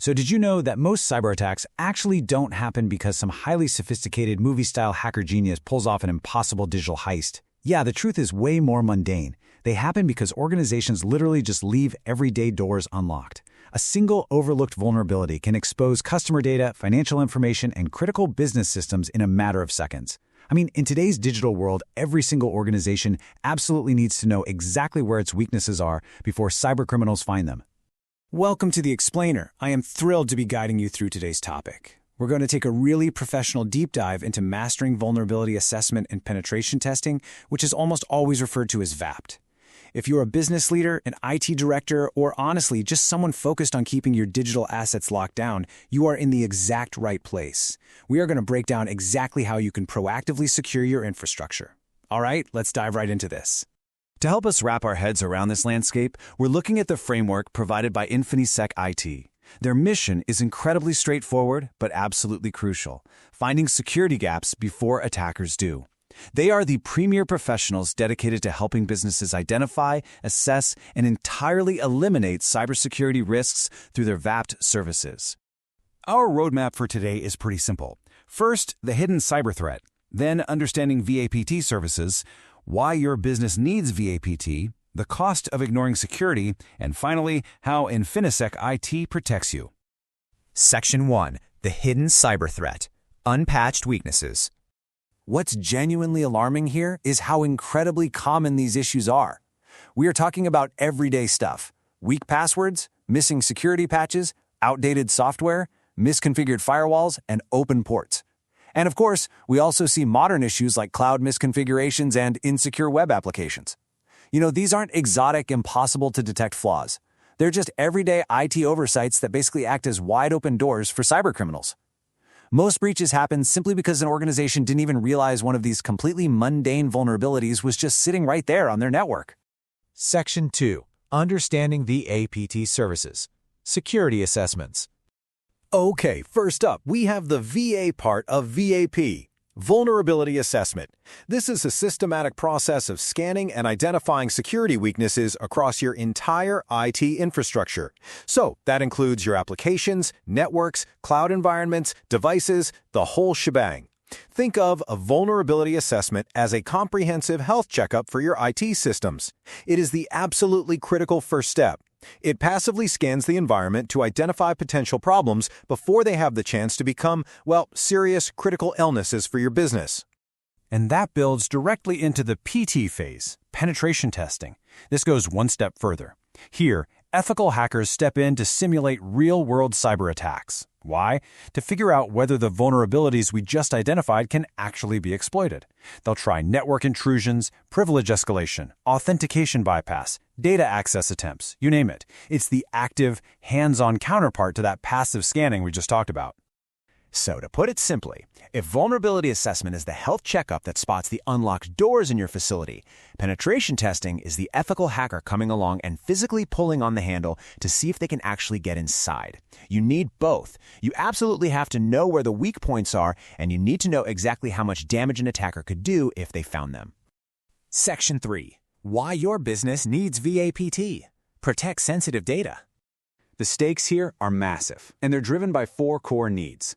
So did you know that most cyber attacks actually don't happen because some highly sophisticated movie-style hacker genius pulls off an impossible digital heist? Yeah, the truth is way more mundane. They happen because organizations literally just leave everyday doors unlocked. A single overlooked vulnerability can expose customer data, financial information, and critical business systems in a matter of seconds. I mean, in today's digital world, every single organization absolutely needs to know exactly where its weaknesses are before cybercriminals find them. Welcome to The Explainer. I am thrilled to be guiding you through today's topic. We're going to take a really professional deep dive into mastering vulnerability assessment and penetration testing, which is almost always referred to as VAPT. If you're a business leader, an IT director, or honestly, just someone focused on keeping your digital assets locked down, you are in the exact right place. We are going to break down exactly how you can proactively secure your infrastructure. All right, let's dive right into this. To help us wrap our heads around this landscape, we're looking at the framework provided by InfiniSec IT. Their mission is incredibly straightforward, but absolutely crucial: finding security gaps before attackers do. They are the premier professionals dedicated to helping businesses identify, assess, and entirely eliminate cybersecurity risks through their VAPT services. Our roadmap for today is pretty simple. First, the hidden cyber threat, then understanding VAPT services, why your business needs VAPT, the cost of ignoring security, and finally, how InfiniSec IT protects you. Section 1. The hidden cyber threat. Unpatched weaknesses. What's genuinely alarming here is how incredibly common these issues are. We are talking about everyday stuff: weak passwords, missing security patches, outdated software, misconfigured firewalls, and open ports. And of course, we also see modern issues like cloud misconfigurations and insecure web applications. These aren't exotic, impossible-to-detect flaws. They're just everyday IT oversights that basically act as wide-open doors for cybercriminals. Most breaches happen simply because an organization didn't even realize one of these completely mundane vulnerabilities was just sitting right there on their network. Section 2. Understanding VAPT services. Security assessments. Okay, first up, we have the VA part of VAP, Vulnerability Assessment. This is a systematic process of scanning and identifying security weaknesses across your entire IT infrastructure. So that includes your applications, networks, cloud environments, devices, the whole shebang. Think of a vulnerability assessment as a comprehensive health checkup for your IT systems. It is the absolutely critical first step. It passively scans the environment to identify potential problems before they have the chance to become, serious critical illnesses for your business. And that builds directly into the PT phase, penetration testing. This goes one step further. Here, ethical hackers step in to simulate real-world cyber attacks. Why? To figure out whether the vulnerabilities we just identified can actually be exploited. They'll try network intrusions, privilege escalation, authentication bypass, data access attempts, you name it. It's the active, hands-on counterpart to that passive scanning we just talked about. So to put it simply, if vulnerability assessment is the health checkup that spots the unlocked doors in your facility, penetration testing is the ethical hacker coming along and physically pulling on the handle to see if they can actually get inside. You need both. You absolutely have to know where the weak points are, and you need to know exactly how much damage an attacker could do if they found them. Section 3. Why your business needs VAPT. Protect sensitive data. The stakes here are massive, and they're driven by 4 core needs.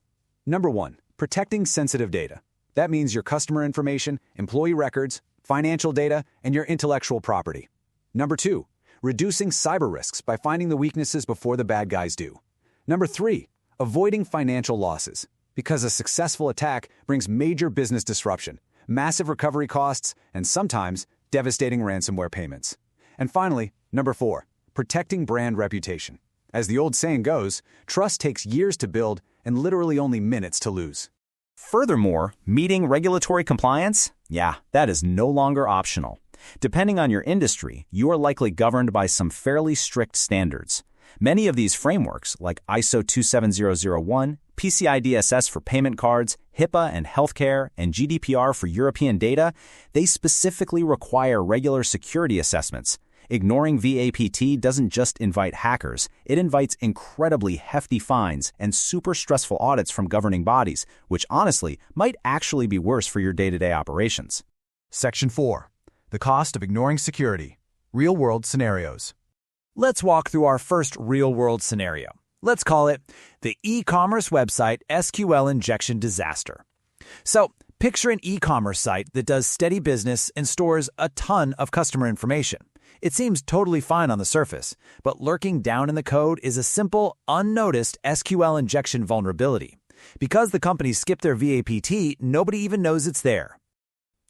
Number 1, protecting sensitive data. That means your customer information, employee records, financial data, and your intellectual property. Number 2, reducing cyber risks by finding the weaknesses before the bad guys do. Number 3, avoiding financial losses, because a successful attack brings major business disruption, massive recovery costs, and sometimes devastating ransomware payments. And finally, number 4, protecting brand reputation. As the old saying goes, trust takes years to build and literally only minutes to lose. Furthermore, meeting regulatory compliance? Yeah, that is no longer optional. Depending on your industry, you are likely governed by some fairly strict standards. Many of these frameworks, like ISO 27001, PCI DSS for payment cards, HIPAA and healthcare, and GDPR for European data, they specifically require regular security assessments. Ignoring VAPT doesn't just invite hackers, it invites incredibly hefty fines and super stressful audits from governing bodies, which honestly might actually be worse for your day-to-day operations. Section 4. The cost of ignoring security. Real-world scenarios. Let's walk through our first real-world scenario. Let's call it the e-commerce website SQL injection disaster. So, picture an e-commerce site that does steady business and stores a ton of customer information. It seems totally fine on the surface, but lurking down in the code is a simple, unnoticed SQL injection vulnerability. Because the company skipped their VAPT, nobody even knows it's there.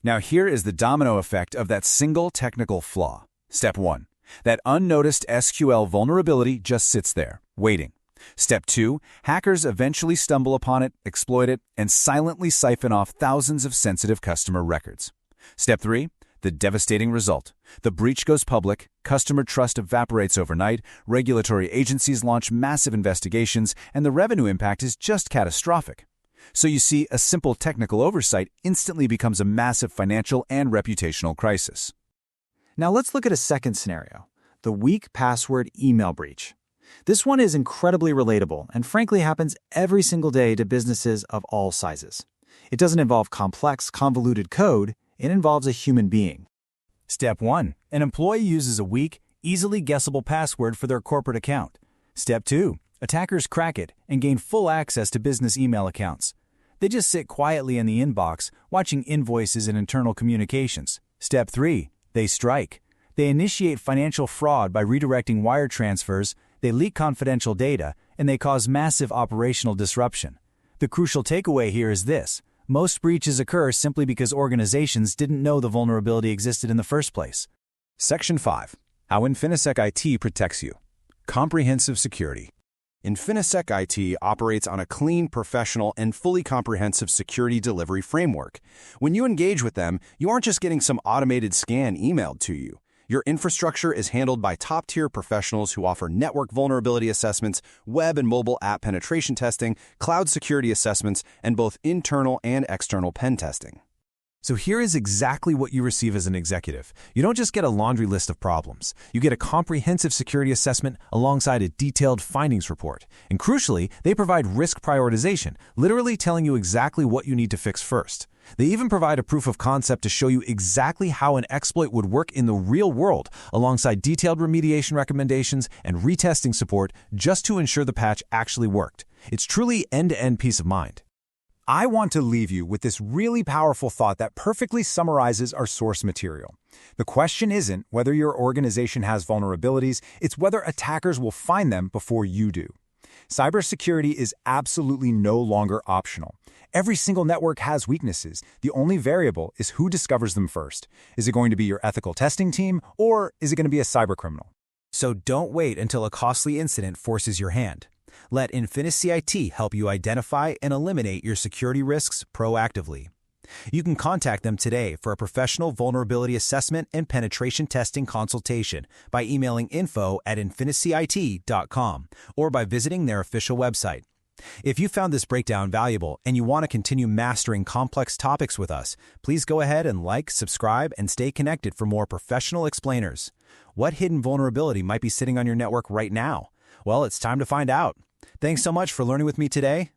Now here is the domino effect of that single technical flaw. Step 1. That unnoticed SQL vulnerability just sits there, waiting. Step 2. Hackers eventually stumble upon it, exploit it, and silently siphon off thousands of sensitive customer records. Step 3. The devastating result. The breach goes public, customer trust evaporates overnight, regulatory agencies launch massive investigations, and the revenue impact is just catastrophic. So you see, a simple technical oversight instantly becomes a massive financial and reputational crisis. Now let's look at a second scenario, the weak password email breach. This one is incredibly relatable and frankly happens every single day to businesses of all sizes. It doesn't involve complex, convoluted code, it involves a human being. Step 1. An employee uses a weak, easily guessable password for their corporate account. Step 2. Attackers crack it and gain full access to business email accounts. They just sit quietly in the inbox, watching invoices and internal communications. Step 3. They strike. They initiate financial fraud by redirecting wire transfers, they leak confidential data, and they cause massive operational disruption. The crucial takeaway here is this. Most breaches occur simply because organizations didn't know the vulnerability existed in the first place. Section 5. How Infinisec IT protects you. Comprehensive security. Infinisec IT operates on a clean, professional, and fully comprehensive security delivery framework. When you engage with them, you aren't just getting some automated scan emailed to you. Your infrastructure is handled by top-tier professionals who offer network vulnerability assessments, web and mobile app penetration testing, cloud security assessments, and both internal and external pen testing. So here is exactly what you receive as an executive. You don't just get a laundry list of problems. You get a comprehensive security assessment alongside a detailed findings report. And crucially, they provide risk prioritization, literally telling you exactly what you need to fix first. They even provide a proof of concept to show you exactly how an exploit would work in the real world, alongside detailed remediation recommendations and retesting support just to ensure the patch actually worked. It's truly end-to-end peace of mind. I want to leave you with this really powerful thought that perfectly summarizes our source material. The question isn't whether your organization has vulnerabilities, it's whether attackers will find them before you do. Cybersecurity is absolutely no longer optional. Every single network has weaknesses. The only variable is who discovers them first. Is it going to be your ethical testing team, or is it going to be a cybercriminal? So don't wait until a costly incident forces your hand. Let InfiniCIT help you identify and eliminate your security risks proactively. You can contact them today for a professional vulnerability assessment and penetration testing consultation by emailing info@infinicit.com or by visiting their official website. If you found this breakdown valuable and you want to continue mastering complex topics with us, please go ahead and like, subscribe, and stay connected for more professional explainers. What hidden vulnerability might be sitting on your network right now? Well, it's time to find out. Thanks so much for learning with me today.